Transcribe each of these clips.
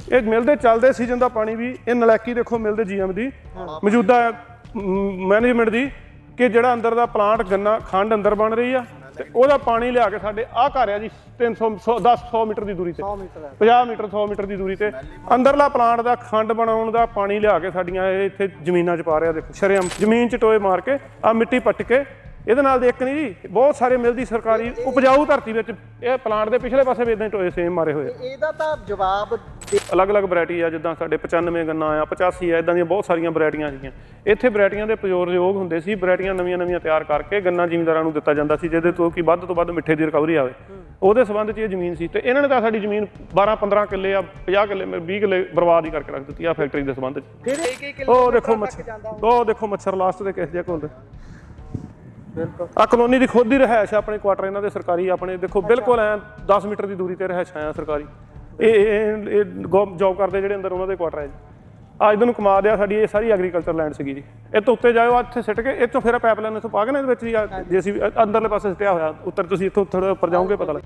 ਇਹ ਮਿਲ ਦੇ ਚੱਲਦੇ ਸੀਜ਼ਨ ਦਾ ਪਾਣੀ ਵੀ ਇਹ ਨਲਾਇਕੀ ਦੇਖੋ ਮਿਲ ਦੇ ਜੀਐਮ ਦੀ ਮੌਜੂਦਾ ਮੈਨੇਜਮੈਂਟ ਦੀ ਕਿ ਜਿਹੜਾ ਅੰਦਰ ਦਾ ਪਲਾਂਟ ਗੰਨਾ ਖੰਡ ਅੰਦਰ ਬਣ ਰਹੀ ਆ ਤੇ ਉਹਦਾ ਪਾਣੀ ਲਿਆ ਕੇ ਸਾਡੇ ਆਹ ਘਰ ਆ ਜੀ 100 ਮੀਟਰ ਦੀ ਦੂਰੀ ਤੇ 50 ਮੀਟਰ 100 ਮੀਟਰ ਦੀ ਦੂਰੀ ਤੇ ਅੰਦਰਲਾ ਪਲਾਂਟ ਦਾ ਖੰਡ ਬਣਾਉਣ ਦਾ ਪਾਣੀ ਲਿਆ ਕੇ ਸਾਡੀਆਂ ਇਹ ਇੱਥੇ ਜ਼ਮੀਨਾਂ 'ਚ ਪਾ ਰਿਹਾ ਦੇਖੋ ਸ਼ਰੇਆਮ ਜ਼ਮੀਨ 'ਚ ਟੋਏ ਮਾਰ ਕੇ ਆ ਮਿੱਟੀ ਪੱਟ ਕੇ ਇਹਦੇ ਨਾਲ ਇੱਕ ਨਹੀਂ ਜੀ ਬਹੁਤ ਸਾਰੇ ਮਿਲਦੀ ਸਰਕਾਰੀ ਉਪਜਾਊ ਧਰਤੀ ਵਿੱਚ ਇਹ ਪਲਾਂਟ ਦੇ ਪਿਛਲੇ ਪਾਸੇ ਵੀ ਇਦਾਂ ਟੋਏ ਸੇਮ ਮਾਰੇ ਹੋਏ ਇਹਦਾ ਤਾਂ ਜਵਾਬ ਅਲੱਗ-ਅਲੱਗ ਵੈਰਾਈਟੀ ਆ ਜਿੱਦਾਂ ਸਾਡੇ 95 ਗੰਨਾ ਆ 85 ਆ ਇਦਾਂ ਦੀਆਂ ਬਹੁਤ ਸਾਰੀਆਂ ਵੈਰਾਈਟੀਆਂ ਸੀਗੀਆਂ ਇੱਥੇ ਵੈਰਾਈਟੀਆਂ ਦੇ ਪ੍ਰਯੋਗ ਹੁੰਦੇ ਸੀ ਵੈਰਾਈਟੀਆਂ ਨਵੀਆਂ ਤਿਆਰ ਕਰਕੇ ਗੰਨਾ ਜ਼ਿਮੀਂਦਾਰਾਂ ਨੂੰ ਦਿੱਤਾ ਜਾਂਦਾ ਸੀ ਜਿਹਦੇ ਤੋਂ ਕਿ ਵੱਧ ਤੋਂ ਵੱਧ ਮਿੱਠੇ ਦੀ ਰਿਕਵਰੀ ਆਵੇ ਉਹਦੇ ਸੰਬੰਧ 'ਚ ਇਹ ਜ਼ਮੀਨ ਸੀ ਤੇ ਇਹਨਾਂ ਨੇ ਤਾਂ ਸਾਡੀ ਜ਼ਮੀਨ 12-15 ਕਿੱਲੇ ਆ 50 ਕਿੱਲੇ 20 ਕਿੱਲੇ ਬਰਬਾਦ ਹੀ ਕਰਕੇ ਰੱਖ ਦਿੱਤੀ ਆ ਫੈਕਟਰੀ ਦੇ ਸੰਬੰਧ 'ਚ ਉਹ ਦੇਖੋ ਮੱਛਰ ਲਾਸਟ ਦੇ ਕਿਸ ਜੇ ਕੋਲ ਆ ਕਲੋਨੀ ਦੀ ਖੁਦ ਦੀ ਰਿਹਾਇਸ਼ ਆਪਣੇ ਕੁਆਟਰ ਇਹਨਾਂ ਦੇ ਸਰਕਾਰੀ ਆਪਣੇ ਦੇਖੋ ਬਿਲਕੁਲ ਐ 10 ਮੀਟਰ ਦੀ ਦੂਰੀ ਤੇ ਰਿਹਾਇਸ਼ ਆ ਸਰਕਾਰੀ ਇਹ ਜੌਬ ਕਰਦੇ ਜਿਹੜੇ ਅੰਦਰ ਉਹਨਾਂ ਦੇ ਕੁਆਟਰ ਹੈ ਜੀ ਆ ਇਧਰ ਨੂੰ ਕਮਾ ਦਿਆ ਸਾਡੀ ਇਹ ਸਾਰੀ ਐਗਰੀਕਲਚਰ ਲੈਂਡ ਸੀਗੀ ਜੀ ਇਹ ਤੋਂ ਉੱਤੇ ਜਾਇਓ ਇੱਥੇ ਸਿੱਟ ਕੇ ਇੱਥੋਂ ਫਿਰ ਪਾਈਪਲਾਈਨ ਇੱਥੋਂ ਪਾ ਕੇ ਨਾ ਇਹਦੇ ਵਿੱਚ ਜੀ ਜੇਸੀਬੀ ਅੰਦਰਲੇ ਪਾਸੇ ਸਿੱਟਿਆ ਹੋਇਆ ਉੱਤਰ ਤੁਸੀਂ ਇੱਥੋਂ ਥੋੜਾ ਉੱਪਰ ਜਾਓਗੇ ਪਤਾ ਲੱਗ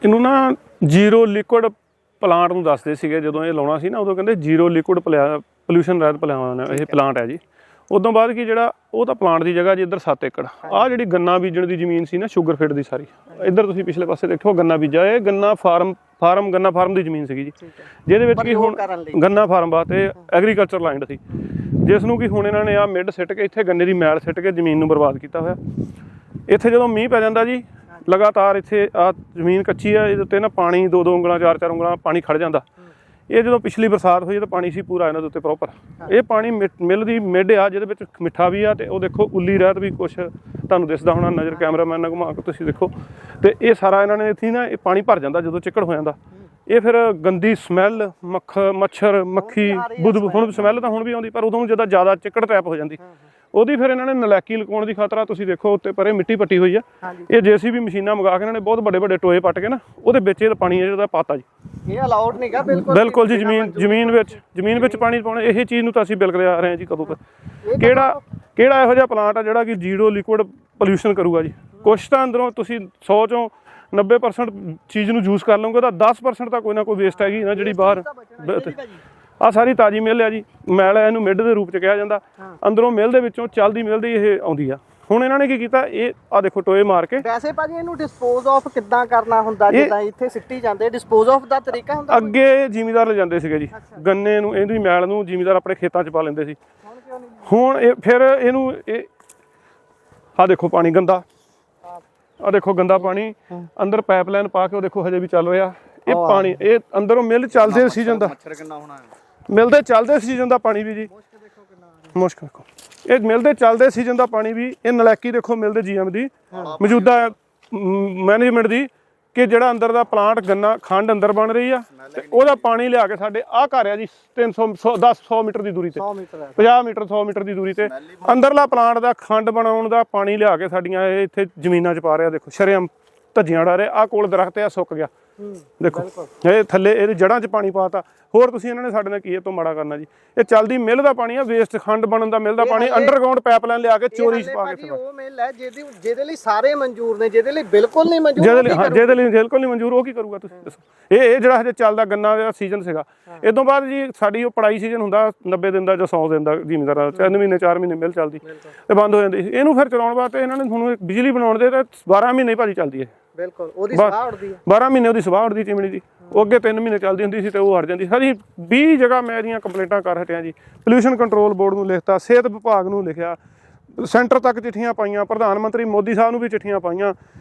ਇਹਨੂੰ ਨਾ ਜ਼ੀਰੋ ਲਿਕੁਇਡ ਪਲਾਂਟ ਨੂੰ ਦੱਸਦੇ ਸੀਗੇ ਜਦੋਂ ਇਹ ਲਾਉਣਾ ਸੀ ਨਾ ਉਦੋਂ ਕਹਿੰਦੇ ਜ਼ੀਰੋ ਲਿਕੁਇਡ ਪੋਲਿਊਸ਼ਨ ਰਹਿਤ ਇਹ ਪਲਾਂਟ ਹੈ ਜੀ ਉਦੋਂ ਬਾਅਦ ਕੀ ਜਿਹੜਾ ਉਹ ਤਾਂ ਪਲਾਂਟ ਦੀ ਜਗ੍ਹਾ ਜੀ ਇੱਧਰ 7 ਏਕੜ ਆਹ ਜਿਹੜੀ ਗੰਨਾ ਬੀਜਣ ਦੀ ਜ਼ਮੀਨ ਸੀ ਨਾ ਸ਼ੂਗਰ ਫੀਡ ਦੀ ਸਾਰੀ ਇੱਧਰ ਤੁਸੀਂ ਪਿਛਲੇ ਪਾਸੇ ਦੇਖੋ ਗੰਨਾ ਬੀਜਾ ਇਹ ਗੰਨਾ ਗੰਨਾ ਫਾਰਮ ਦੀ ਜ਼ਮੀਨ ਸੀਗੀ ਜੀ ਜਿਹਦੇ ਵਿੱਚ ਕੀ ਹੁਣ ਗੰਨਾ ਫਾਰਮ ਵਾਸਤੇ ਐਗਰੀਕਲਚਰ ਲਾਈਨ ਸੀ ਜਿਸ ਨੂੰ ਕਿ ਹੁਣ ਇਹਨਾਂ ਨੇ ਆ ਮਿੱਡ ਸਿੱਟ ਕੇ ਇੱਥੇ ਗੰਨੇ ਦੀ ਮੈਲ ਸਿੱਟ ਕੇ ਜ਼ਮੀਨ ਨੂੰ ਬਰਬਾਦ ਕੀਤਾ ਹੋਇਆ ਇੱਥੇ ਜਦੋਂ ਮੀਂਹ ਪੈ ਜਾਂਦਾ ਜੀ ਲਗਾਤਾਰ ਇੱਥੇ ਆ ਜ਼ਮੀਨ ਕੱਚੀ ਆ ਇਹਦੇ ਉੱਤੇ ਨਾ ਪਾਣੀ 2-2 ਉਂਗਲਾਂ 4-4 ਉਂਗਲਾਂ ਪਾਣੀ ਖੜ ਜਾਂਦਾ ਇਹ ਜਦੋਂ ਪਿਛਲੀ ਬਰਸਾਤ ਹੋਈ ਤਾਂ ਪਾਣੀ ਸੀ ਪੂਰਾ ਇਹਨਾਂ ਦੇ ਉੱਤੇ ਪ੍ਰੋਪਰ ਇਹ ਪਾਣੀ ਮਿਲ ਦੀ ਮਿੱਡ ਆ ਜਿਹਦੇ ਵਿੱਚ ਮਿੱਠਾ ਵੀ ਆ ਤੇ ਉਹ ਦੇਖੋ ਉੱਲੀ ਰਹਿਤ ਵੀ ਕੁਛ ਤੁਹਾਨੂੰ ਦਿਸਦਾ ਹੋਣਾ ਨਜ਼ਰ ਕੈਮਰਾਮੈਨ ਨਾਲ ਘੁਮਾ ਕੇ ਤੁਸੀਂ ਦੇਖੋ ਤੇ ਇਹ ਸਾਰਾ ਇਹਨਾਂ ਨੇ ਇੱਥੇ ਨਾ ਇਹ ਪਾਣੀ ਭਰ ਜਾਂਦਾ ਜਦੋਂ ਚਿੱਕੜ ਹੋ ਜਾਂਦਾ ਇਹ ਫਿਰ ਗੰਦੀ ਸਮੈਲ ਮੱਛਰ ਮੱਖੀ ਬਦਬੂ ਹੁਣ ਸਮੈਲ ਤਾਂ ਹੁਣ ਵੀ ਆਉਂਦੀ ਪਰ ਉਦੋਂ ਜਦੋਂ ਜ਼ਿਆਦਾ ਚਿੱਕੜ ਟੈਪ ਹੋ ਜਾਂਦੀ ਉਹਦੀ ਫਿਰ ਇਹਨਾਂ ਨੇ ਨਲਾਇਕੀ ਲਗਾਉਣ ਦੀ ਖਾਤਰ ਤੁਸੀਂ ਦੇਖੋ ਉੱਤੇ ਪਰੇ ਮਿੱਟੀ ਪੱਟੀ ਹੋਈ ਆ ਇਹ ਜੇਸੀਬੀ ਮਸ਼ੀਨਾਂ ਮੰਗਾ ਕੇ ਇਹਨਾਂ ਨੇ ਬਹੁਤ ਵੱਡੇ ਟੋਏ ਪੱਟ ਕੇ ਨਾ ਉਹਦੇ ਵਿੱਚ ਇਹ ਪਾਣੀ ਜਿਹੜਾ ਪਾਤਾ ਜੀ ਇਹ ਅਲਾਉਡ ਨਹੀਂਗਾ ਬਿਲਕੁਲ ਜੀ ਜ਼ਮੀਨ ਵਿੱਚ ਪਾਣੀ ਪਾਉਣਾ ਇਹ ਚੀਜ਼ ਨੂੰ ਤਾਂ ਅਸੀਂ ਬਿਲਕੁਲ ਆ ਰਹੇ ਹਾਂ ਜੀ ਕਦੋਂ ਤੱਕ ਕਿਹੜਾ ਇਹੋ ਜਿਹਾ ਪਲਾਂਟ ਆ ਜਿਹੜਾ ਕਿ ਜ਼ੀਰੋ ਲਿਕੁਇਡ ਪੋਲਿਊਸ਼ਨ ਕਰੂਗਾ ਜੀ ਕੁਛ ਤਾਂ ਅੰਦਰੋਂ ਤੁਸੀਂ 100 ਚੋਂ 90% ਚੀਜ਼ ਨੂੰ ਯੂਜ਼ ਕਰ ਲਓਗੇ ਤਾਂ 10% ਤਾਂ ਕੋਈ ਨਾ ਕੋਈ ਵੇਸਟ ਹੈਗੀ ਨਾ ਜਿਹੜੀ ਬਾਹਰ ਆ ਸਾਰੀ ਤਾਜ਼ੀ ਮਿਲ ਆ ਜੀ ਮੈਲ ਇਹਨੂੰ ਮਿੱਡ ਦੇ ਰੂਪ ਚ ਕਿਹਾ ਜਾਂਦਾ ਅੰਦਰੋਂ ਮਿਲ ਦੇ ਵਿੱਚੋਂ ਚੱਲਦੀ ਮਿਲਦੀ ਇਹ ਆਉਂਦੀ ਆ ਹੁਣ ਇਹਨਾਂ ਨੇ ਕੀ ਕੀਤਾ ਇਹ ਆ ਦੇਖੋ ਟੋਏ ਮਾਰ ਕੇ ਵੈਸੇ ਭਾਜੀ ਇਹਨੂੰ ਡਿਸਪੋਜ਼ ਆਫ ਕਿੱਦਾਂ ਕਰਨਾ ਹੁੰਦਾ ਜਿੱਦਾਂ ਇੱਥੇ ਸਿੱਟੀ ਜਾਂਦੇ ਡਿਸਪੋਜ਼ ਆਫ ਦਾ ਤਰੀਕਾ ਹੁੰਦਾ ਅੱਗੇ ਜ਼ਿਮੀਂਦਾਰ ਲੈ ਜਾਂਦੇ ਸੀਗੇ ਜੀ ਗੰਨੇ ਨੂੰ ਇਹਦੀ ਮੈਲ ਨੂੰ ਜ਼ਿਮੀਂਦਾਰ ਆਪਣੇ ਖੇਤਾਂ 'ਚ ਪਾ ਲੈਂਦੇ ਸੀ ਹੁਣ ਇਹ ਫਿਰ ਇਹਨੂੰ ਇਹ ਆ ਦੇਖੋ ਪਾਣੀ ਗੰਦਾ ਆ ਦੇਖੋ ਗੰਦਾ ਪਾਣੀ ਅੰਦਰ ਪਾਈਪਲਾਈਨ ਪਾ ਕੇ ਉਹ ਦੇਖੋ ਹਜੇ ਵੀ ਚੱਲ ਰਿਹਾ ਇਹ ਪਾਣੀ ਇਹ ਅੰਦਰੋਂ ਮਿਲ ਚੱਲਦੇ ਸੀਜ਼ਨ ਦਾ ਮਿਲਦੇ ਚੱਲਦੇ ਸੀਜ਼ਨ ਦਾ ਪਾਣੀ ਵੀ ਜੀ ਮੁਸ਼ਕ ਦੇਖੋ ਇਹ ਮਿਲਦੇ ਚੱਲਦੇ ਸੀਜ਼ਨ ਦਾ ਪਾਣੀ ਵੀ ਇਹ ਨਲਾਇਕੀ ਦੇਖੋ ਮਿਲਦੇ ਜੀਐਮ ਦੀ ਮੌਜੂਦਾ ਮੈਨੇਜਮੈਂਟ ਦੀ ਕਿ ਜਿਹੜਾ ਅੰਦਰ ਦਾ ਪਲਾਂਟ ਗੰਨਾ ਖੰਡ ਅੰਦਰ ਬਣ ਰਹੀ ਆ ਤੇ ਉਹਦਾ ਪਾਣੀ ਲਿਆ ਕੇ ਸਾਡੇ ਆਹ ਘਰ ਆ ਜੀ 100 ਮੀਟਰ ਦੀ ਦੂਰੀ ਤੇ 50 ਮੀਟਰ 100 ਮੀਟਰ ਦੀ ਦੂਰੀ ਤੇ ਅੰਦਰਲਾ ਪਲਾਂਟ ਦਾ ਖੰਡ ਬਣਾਉਣ ਦਾ ਪਾਣੀ ਲਿਆ ਕੇ ਸਾਡੀਆਂ ਇਹ ਇੱਥੇ ਜ਼ਮੀਨਾਂ 'ਚ ਪਾ ਰਿਹਾ ਦੇਖੋ ਸ਼ਰੇਆਮ ਧੱਜੀਆਂ ਉਡਾ ਰਿਹਾ ਆਹ ਕੋਲ ਦਰਖਤ ਆ ਸੁੱਕ ਗਿਆ ਦੇਖੋ ਇਹ ਥੱਲੇ ਇਹਦੀ ਜੜ੍ਹਾਂ 'ਚ ਪਾਣੀ ਪਾਤਾ ਹੋਰ ਤੁਸੀਂ ਇਹਨਾਂ ਨੇ ਸਾਡੇ ਨਾਲ ਕੀ ਇਹ ਤੋਂ ਮਾੜਾ ਕਰਨਾ ਜੀ ਇਹ ਚੱਲਦੀ ਮਿਲ ਦਾ ਪਾਣੀ ਆ ਵੇਸਟ ਖੰਡ ਬਣਨ ਦਾ ਮਿਲ ਦਾ ਪਾਣੀ ਅੰਡਰਗਰਾਉਂਡ ਪਾਈਪਲਾਈਨ ਲਿਆ ਕੇ ਚੋਰੀ ਪਾ ਕੇ ਉਹ ਮਿਲ ਹੈ ਜਿਹਦੇ ਲਈ ਸਾਰੇ ਮਨਜ਼ੂਰ ਨੇ ਜਿਹਦੇ ਲਈ ਬਿਲਕੁਲ ਨਹੀਂ ਮਨਜ਼ੂਰ ਜਿਹਦੇ ਲਈ ਬਿਲਕੁਲ ਨਹੀਂ ਮਨਜ਼ੂਰ ਉਹ ਕੀ ਕਰੂਗਾ ਤੁਸੀਂ ਦੱਸੋ ਇਹ ਜਿਹੜਾ ਹਜੇ ਚੱਲਦਾ ਗੰਨਾ ਦਾ ਸੀਜ਼ਨ ਸੀਗਾ ਇਹ ਤੋਂ ਬਾਅਦ ਜੀ ਸਾਡੀ ਉਹ ਪੜਾਈ ਸੀਜ਼ਨ ਹੁੰਦਾ 90 ਦਿਨ ਦਾ ਜਾਂ 100 ਦਿਨ ਦਾ ਜ਼ਿਮੀਂਦਾਰਾਂ 3 ਮਹੀਨੇ 4 ਮਹੀਨੇ ਮਿਲ ਚੱਲਦੀ ਤੇ ਬੰਦ ਹੋ ਜਾਂਦੀ ਇਹਨੂੰ ਫਿਰ ਚਲਾਉਣ ਵਾਸਤੇ ਇਹਨਾਂ ਨੇ ਹੁਣ ਬਿਜਲੀ ਬਣਾਉਣ ਦੇ ਤਾਂ 12 ਮਹੀਨੇ ਭਾਜੀ ਚੱਲਦੀ ਹੈ ਬਿਲਕੁਲ ਉਹਦੀ ਸਵਾਹ ਉੱਡਦੀ ਹੈ 12 ਮਹੀਨੇ ਉਹਦੀ ਸਵਾਹ ਉੱਡਦੀ ਚਿਮਣੀ ਦੀ ਉਹ ਅੱਗੇ 3 ਮਹੀਨੇ ਚੱਲਦੀ ਹੁੰਦੀ ਸੀ ਤੇ ਉਹ ਹਟ ਜਾਂਦੀ ਸਾਰੀ 20 ਜਗ੍ਹਾ ਮੈਂ ਇਹਦੀਆਂ ਕੰਪਲੇਂਟਾਂ ਕਰ ਹਟਿਆ ਜੀ ਪੋਲਿਊਸ਼ਨ ਕੰਟਰੋਲ ਬੋਰਡ ਨੂੰ ਲਿਖਤਾ ਸਿਹਤ ਵਿਭਾਗ ਨੂੰ ਲਿਖਿਆ ਸੈਂਟਰ ਤੱਕ ਚਿੱਠੀਆਂ ਪਾਈਆਂ ਪ੍ਰਧਾਨ ਮੰਤਰੀ ਮੋਦੀ ਸਾਹਿਬ ਨੂੰ ਵੀ ਚਿੱਠੀਆਂ ਪਾਈਆਂ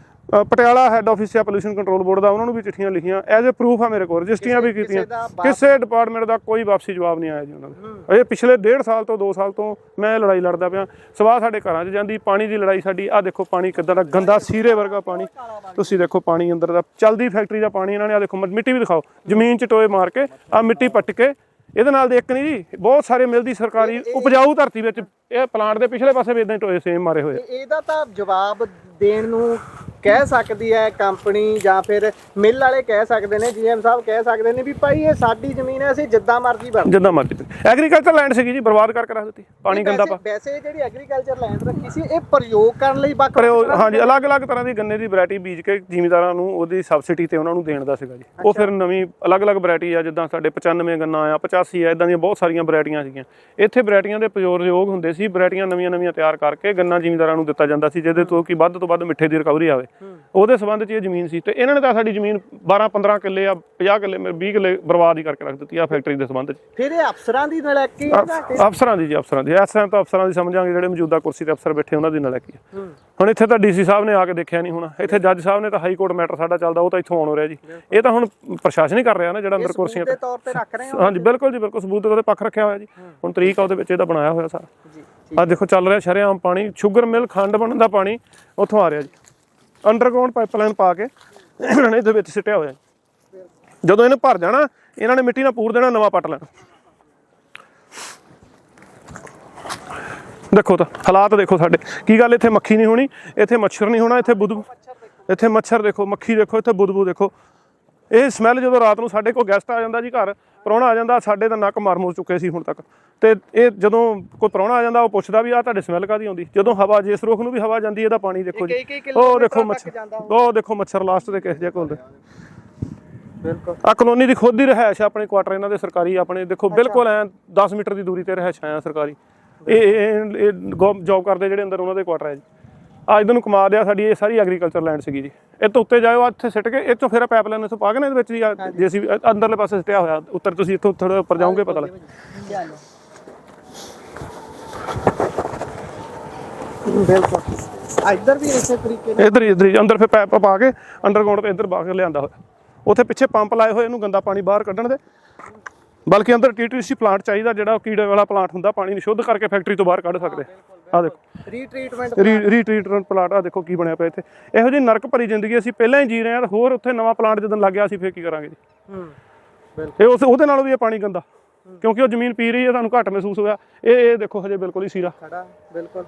ਪਟਿਆਲਾ ਹੈੱਡ ਆਫਿਸ ਆ ਪੋਲਿਊਸ਼ਨ ਕੰਟਰੋਲ ਬੋਰਡ ਦਾ ਉਹਨਾਂ ਨੂੰ ਵੀ ਚਿੱਠੀਆਂ ਲਿਖੀਆਂ ਐਜ਼ ਏ ਪ੍ਰੂਫ ਆ ਮੇਰੇ ਕੋਲ ਰਜਿਸਟਰੀਆਂ ਵੀ ਕੀਤੀਆਂ ਕਿਸੇ ਡਿਪਾਰਟਮੈਂਟ ਦਾ ਕੋਈ ਵਾਪਸੀ ਜਵਾਬ ਨਹੀਂ ਆਇਆ ਜੀ ਉਹਨਾਂ ਦਾ ਇਹ ਪਿਛਲੇ 1.5 ਸਾਲ ਤੋਂ 2 ਸਾਲ ਤੋਂ ਮੈਂ ਲੜਾਈ ਲੜਦਾ ਪਿਆ ਸਵਾਹ ਸਾਡੇ ਘਰਾਂ 'ਚ ਜਾਂਦੀ ਪਾਣੀ ਦੀ ਲੜਾਈ ਸਾਡੀ ਆਹ ਦੇਖੋ ਪਾਣੀ ਕਿੱਦਾਂ ਦਾ ਗੰਦਾ ਸੀਰੇ ਵਰਗਾ ਪਾਣੀ ਤੁਸੀਂ ਦੇਖੋ ਪਾਣੀ ਅੰਦਰ ਦਾ ਚੱਲਦੀ ਫੈਕਟਰੀ ਦਾ ਪਾਣੀ ਇਹਨਾਂ ਨੇ ਆਹ ਦੇਖੋ ਮਿੱਟੀ ਵੀ ਦਿਖਾਓ ਜ਼ਮੀਨ 'ਚ ਟੋਏ ਮਾਰ ਕੇ ਆਹ ਮਿੱਟੀ ਪੱਟ ਕੇ ਇਹਦੇ ਨਾਲ ਇੱਕ ਨਹੀਂ ਜੀ ਬਹੁਤ ਸਾਰੇ ਮਿਲਦੀ ਸਰਕਾਰੀ ਉਪਜਾਊ ਧਰਤੀ ਵਿੱਚ ਇਹ ਪਲਾਂਟ ਦੇ ਪਿਛਲੇ ਪਾਸੇ ਵੀ ਇਦਾਂ ਟੋਏ ਸੇਮ ਮਾਰੇ ਹੋਏ ਇਹਦਾ ਤਾਂ ਜਵਾਬ ਦੇਣ ਨੂੰ ਕਹਿ ਸਕਦੀ ਹੈ ਕੰਪਨੀ, ਜਾਂ ਫਿਰ ਮਿੱਲ ਵਾਲੇ ਕਹਿ ਸਕਦੇ ਨੇ, ਜੀਐਮ ਸਾਹਿਬ ਕਹਿ ਸਕਦੇ ਨੇ ਵੀ ਭਾਈ ਇਹ ਸਾਡੀ ਜ਼ਮੀਨ ਹੈ, ਅਸੀਂ ਜਿੱਦਾਂ ਮਰਜ਼ੀ ਵਰਤਦੇ? ਜਿੱਦਾਂ ਮਰਜ਼ੀ। ਐਗਰੀਕਲਚਰ ਲੈਂਡ ਸੀਗੀ ਜੀ, ਬਰਬਾਦ ਕਰਕੇ ਰੱਖ ਦਿੱਤੀ, ਪਾਣੀ ਗੰਦਾ ਪਾ। ਵੈਸੇ ਜਿਹੜੀ ਐਗਰੀਕਲਚਰ ਲੈਂਡ ਰੱਖੀ ਸੀ ਇਹ ਪ੍ਰਯੋਗ ਕਰਨ ਲਈ ਵੱਖ ਹਾਂਜੀ, ਅਲੱਗ-ਅਲੱਗ ਤਰ੍ਹਾਂ ਦੀ ਗੰਨੇ ਦੀ ਵੈਰਾਈਟੀ ਬੀਜ ਕੇ ਜ਼ਿਮੀਂਦਾਰਾਂ ਨੂੰ ਉਹਦੀ ਸਬਸਿਡੀ ਤੇ ਉਹਨਾਂ ਨੂੰ ਦੇਣ ਦਾ ਸੀਗਾ ਜੀ। ਉਹ ਫਿਰ ਨਵੀਂ ਅਲੱਗ-ਅਲੱਗ ਵੈਰਾਈਟੀ ਆ, ਜਿੱਦਾਂ ਸਾਡੇ 95 ਗੰਨਾ ਆ, 85 ਆ, ਇਦਾਂ ਦੀਆਂ ਬਹੁਤ ਸਾਰੀਆਂ ਵੈਰਾਈਟੀਆਂ ਸੀਗੀਆਂ। ਇੱਥੇ ਵੈਰਾਈਟੀਆਂ ਦੇ ਪ੍ਰਯੋਗ ਹੁੰਦੇ ਸੀ, ਵੈਰਾਈਟੀਆਂ ਨਵੀਆਂ-ਨਵੀਆਂ ਤਿਆਰ ਕਰਕੇ ਗੰਨਾ ਜ਼ਿਮੀਂਦਾਰਾਂ ਨੂੰ ਦਿੱਤਾ ਜਾਂਦਾ ਸੀ, ਜਿਹਦੇ ਤੋਂ ਕਿ ਵੱਧ ਤੋਂ ਵੱਧ ਮਿੱਠੇ ਦੀ ਰਿਕਵਰੀ ਆਵੇ। ਉਹਦੇ ਸੰਬੰਧ 'ਚ ਇਹ ਜ਼ਮੀਨ ਸੀ, ਤੇ ਇਹਨਾਂ ਨੇ ਤਾਂ ਸਾਡੀ ਜ਼ਮੀਨ 12-15 ਕਿੱਲੇ ਆ, 50 ਕਿੱਲੇ 20 ਕਿੱਲੇ ਬਰਬਾਦ ਹੀ ਕਰਕੇ ਰੱਖ ਦਿੱਤੀ ਆ ਫੈਕਟਰੀ ਦੇ ਸੰਬੰਧ 'ਚ। ਫਿਰ ਇਹ ਅਫਸਰਾਂ ਦੀ ਨਲਾਇਕੀ ਹੈ? ਅਫਸਰਾਂ ਦੀ ਜੀ, ਅਫਸਰਾਂ ਦੀ। ਇਸ ਟਾਈਮ ਤਾਂ ਅਫਸਰਾਂ ਦੀ ਸਮਝਾਂਗੇ, ਜਿਹੜੇ ਮੌਜੂਦਾ ਕੁਰਸੀ ਤੇ ਅਫਸਰ ਬੈਠੇ ਉਹਨਾਂ ਦੀ ਨਲਾਇਕੀ ਹੈ। ਹੁਣ ਇੱਥੇ ਤਾਂ ਡੀਸੀ ਸਾਹਿਬ ਨੇ ਆ ਕੇ ਦੇਖਿਆ ਨਹੀਂ ਹੋਣਾ, ਇੱਥੇ ਜੱਜ ਸਾਹਿਬ ਨੇ ਤਾਂ ਹਾਈ ਕੋਰਟ ਮੈਟਰ ਸਾਡਾ ਚੱਲਦਾ, ਉਹ ਤਾਂ ਇੱਥੋਂ ਆਉਣ ਹੋ ਰਿਹਾ ਜੀ। ਇਹ ਤਾਂ ਹੁਣ ਪ੍ਰਸ਼ਾਸਨ ਹੀ ਕਰ ਰਿਹਾ ਨਾ, ਜਿਹੜਾ ਅੰਦਰ ਕੁਰਸੀਆਂ ਤੇ ਤੌਰ ਤੇ ਰੱਖ ਰਹੇ ਹੋ? ਹਾਂਜੀ ਬਿਲਕੁਲ ਜੀ, ਬਿਲਕੁਲ ਸਬੂਤ ਉਹਦੇ ਪੱਖ ਰੱਖਿਆ ਹੋਇਆ ਜੀ। ਹੁਣ ਤਰੀਕ ਆ ਉਹਦੇ ਵਿੱਚ ਇਹਦਾ ਬਣਾਇਆ ਹੋਇਆ ਸਾਰਾ ਜੀ। ਆਹ ਦੇਖੋ ਚੱਲ ਰਿਹਾ ਸ਼ਰੇਆਮ ਪਾਣੀ, ਸ਼ੂਗਰ ਮਿਲ, ਖੰਡ ਬਣਨ ਦਾ ਪਾਣੀ ਉੱਥੋਂ ਆ ਰਿਹਾ ਜੀ। ਅੰਡਰਗਰਾਉਂਡ ਪਾਈਪਲਾਈਨ ਪਾ ਕੇ ਇਹਨਾਂ ਨੇ ਇਹਦੇ ਵਿੱਚ ਸਿੱਟਿਆ ਹੋਇਆ। ਜਦੋਂ ਇਹਨੂੰ ਭਰ ਜਾਣਾ, ਇਹਨਾਂ ਨੇ ਮਿੱਟੀ ਨਾਲ ਪੂਰ ਦੇਣਾ, ਨਵਾਂ ਪੱਟ ਲੈਣਾ। ਦੇਖੋ ਤਾਂ ਹਾਲਾਤ ਦੇਖੋ ਸਾਡੇ, ਕੀ ਗੱਲ ਇੱਥੇ ਮੱਖੀ ਨਹੀਂ ਹੋਣੀ, ਇੱਥੇ ਮੱਛਰ ਨਹੀਂ ਹੋਣਾ, ਇੱਥੇ ਬਦਬੂ, ਇੱਥੇ ਮੱਛਰ ਦੇਖੋ, ਮੱਖੀ ਦੇਖੋ, ਇੱਥੇ ਬਦਬੂ ਦੇਖੋ। ਇਹ ਸਮੈਲ ਜਦੋਂ ਰਾਤ ਨੂੰ ਸਾਡੇ ਕੋਲ ਗੈਸਟ ਆ ਜਾਂਦਾ ਜੀ, ਘਰ ਪ੍ਰਾਹੁਣਾ ਆ ਜਾਂਦਾ, ਸਾਡੇ ਤਾਂ ਨੱਕ ਮਰ ਮੁਰ ਚੁੱਕੇ ਸੀ ਹੁਣ ਤੱਕ। ਤੇ ਇਹ ਜਦੋਂ ਕੋਈ ਪ੍ਰਾਹੁਣਾ ਆ ਜਾਂਦਾ, ਉਹ ਪੁੱਛਦਾ ਵੀ ਆਹ ਤੁਹਾਡੇ ਸਮੈਲ ਕਾਹਦੀ ਆਉਂਦੀ। ਜਦੋਂ ਹਵਾ, ਜਿਸ ਰੁੱਖ ਨੂੰ ਵੀ ਹਵਾ ਜਾਂਦੀ, ਇਹਦਾ ਪਾਣੀ ਦੇਖੋ ਜੀ, ਉਹ ਦੇਖੋ ਮੱਛਰ, ਉਹ ਦੇਖੋ ਮੱਛਰ ਲਾਸਟ ਦੇ ਕਿਸੇ ਜੇ ਕੋਲ ਦੇ। ਬਿਲਕੁਲ ਆ ਕਲੋਨੀ ਦੀ ਖੁਦ ਦੀ ਰਿਹਾਇਸ਼, ਆਪਣੇ ਕੁਆਟਰ ਇਹਨਾਂ ਦੇ ਸਰਕਾਰੀ, ਆਪਣੇ ਦੇਖੋ ਬਿਲਕੁਲ ਐ 10 ਮੀਟਰ ਦੀ ਦੂਰੀ ਤੇ ਰਿਹਾਇਸ਼ ਆ ਸਰਕਾਰੀ। ਇਹ ਜੌਬ ਕਰਦੇ ਜਿਹੜੇ ਅੰਦਰ, ਉਹਨਾਂ ਦੇ ਕੁਆਟਰ ਹੈ ਜੀ। ਆ ਇੱਧਰ ਨੂੰ ਕਮਾ ਦਿਆ ਸਾਡੀ, ਇਹ ਸਾਰੀ ਐਗਰੀਕਲਚਰ ਲੈਂਡ ਸੀਗੀ ਜੀ। ਇਹ ਤੋਂ ਉੱਤੇ ਜਾਓ, ਇੱਥੇ ਸਿੱਟ ਕੇ ਇੱਥੋਂ ਫਿਰ ਪਾਈਪਲਾਈਨ ਇੱਥੋਂ ਪਾ ਕੇ ਨਾ ਇਹਦੇ ਵਿੱਚ ਜੀ, ਜੇ ਅਸੀਂ ਅੰਦਰਲੇ ਪਾਸੇ ਸਿੱਟਿਆ ਹੋਇਆ ਉੱਤਰ, ਤੁਸੀਂ ਇੱਥੋਂ ਥੋੜਾ ਉੱਪਰ ਜਾਓਗੇ ਪਤਾ ਲੱਗ। ਬਿਲਕੁਲ ਇੱਧਰ ਵੀ ਇਸੇ ਤਰੀਕੇ ਨਾਲ ਇੱਧਰ ਹੀ ਅੰਦਰ ਫਿਰ ਪਾਈਪ ਪਾ ਕੇ ਅੰਡਰਗਰਾਉਂਡ ਤੇ ਇੱਧਰ ਬਾਹਰ ਲਿਆਂਦਾ ਹੋਇਆ। ਉੱਥੇ ਪਿੱਛੇ ਪੰਪ ਲਾਏ ਹੋਏ ਇਹਨੂੰ ਗੰਦਾ ਪਾਣੀ ਬਾਹਰ ਕੱਢਣ ਦੇ, ਬਲਕਿ ਅੰਦਰ TTC ਪਲਾਂਟ ਚਾਹੀਦਾ, ਜਿਹੜਾ ਕੀੜੇ ਵਾਲਾ ਪਲਾਂਟ ਹੁੰਦਾ, ਪਾਣੀ ਨੂੰ ਸ਼ੁੱਧ ਕਰਕੇ ਫੈਕਟਰੀ ਤੋਂ ਬਾਹਰ ਕੱਢ ਸਕਦੇ। ਆਹ ਦੇਖੋ ਰੀਟਰੀਟਮੈਂਟ ਪਲਾਂਟ, ਆ ਦੇਖੋ ਕੀ ਬਣਿਆ ਪਿਆ ਇੱਥੇ। ਇਹੋ ਜਿਹੀ ਨਰਕ ਭਰੀ ਜ਼ਿੰਦਗੀ ਅਸੀਂ ਪਹਿਲਾਂ ਹੀ ਜੀ ਰਹੇ ਹਾਂ, ਹੋਰ ਉੱਥੇ ਨਵਾਂ ਪਲਾਂਟ ਜਦੋਂ ਲੱਗ ਗਿਆ ਅਸੀਂ ਫਿਰ ਕੀ ਕਰਾਂਗੇ ਜੀ। ਇਹ ਉਹਦੇ ਨਾਲੋਂ ਵੀ ਇਹ ਪਾਣੀ ਗੰਦਾ, ਕਿਉਂਕਿ ਉਹ ਜ਼ਮੀਨ ਪੀ ਰਹੀ ਹੈ, ਤੁਹਾਨੂੰ ਘੱਟ ਮਹਿਸੂਸ ਹੋਇਆ। ਇਹ ਦੇਖੋ ਹਜੇ ਬਿਲਕੁਲ ਹੀ ਸੀਰਾ ਖੜਾ। ਬਿਲਕੁਲ